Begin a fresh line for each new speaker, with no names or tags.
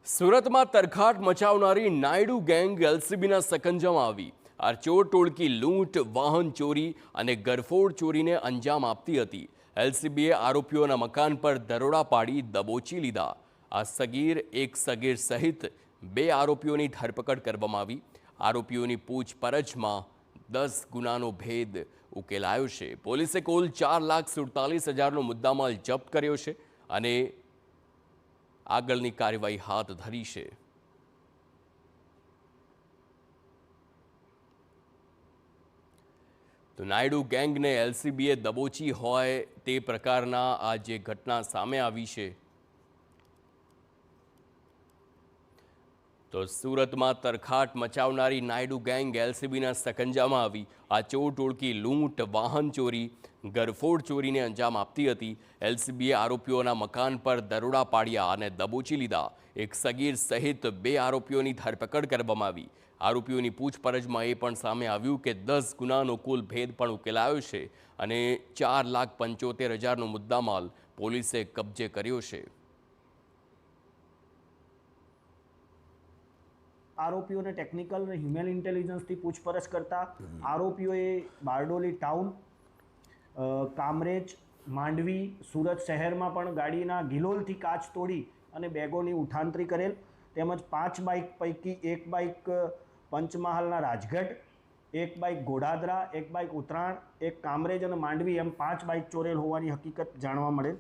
સુરતમાં તરખાટ મચાવનારી નાયડુ ગેંગ એલસીબીના સકંજામાં આવી। આ ચોર ટોળકી લૂંટ, વાહન ચોરી અને ગરફોડ ચોરીને અંજામ આપતી હતી। એલસીબીએ આરોપીઓના મકાન પર દરોડા પાડી દબોચી લીધા। એક સગીર સહિત 2 આરોપીઓની ધરપકડ કરવામાં આવી। આરોપીઓની પૂછપરછમાં 10 ગુનાનો ભેદ ઉકેલાયો છે। પોલીસે કુલ 4,47,000નો મુદ્દામાલ જપ્ત કર્યો છે અને આગળની કાર્યવાહી હાથ ધરી છે। તો નાયડુ ગેંગને એલસીબીએ દબોચી હોય તે પ્રકારના આ જે ઘટના સામે આવી છે। તો સુરતમાં તરખાટ મચાવનારી નાયડુ ગેંગ એલસીબીના સકંજામાં આવી। આ ચોર ટોળકી લૂંટ, વાહન ચોરી, ગરફોડ ચોરીને અંજામ આપતી હતી। એલસીબીએ આરોપીઓના મકાન પર દરોડા પાડ્યા અને દબોચી લીધા। એક સગીર સહિત 2 આરોપીઓની ધરપકડ કરવામાં આવી। આરોપીઓની પૂછપરછમાં એ પણ સામે આવ્યું કે 10 ગુનાનો કુલ ભેદ પણ ઉકેલાયો છે અને 4,75,000નો મુદ્દામાલ પોલીસે કબજે કર્યો છે।
આરોપીઓને ટેકનિકલ અને હ્યુમન ઇન્ટેલિજન્સથી પૂછપરછ કરતા આરોપીઓએ બારડોલી ટાઉન, કામરેજ, માંડવી, સુરત શહેરમાં પણ ગાડીના ગિલોલથી કાચ તોડી અને બેગોની ઉઠાંતરી કરેલ, તેમજ 5 બાઇક પૈકી 1 બાઇક પંચમહાલના રાજગઢ, 1 બાઇક ગોડાદરા, 1 બાઇક ઉત્તરાયણ, 1 કામરેજ અને માંડવી એમ 5 બાઇક ચોરેલ હોવાની હકીકત જાણવા મળેલ।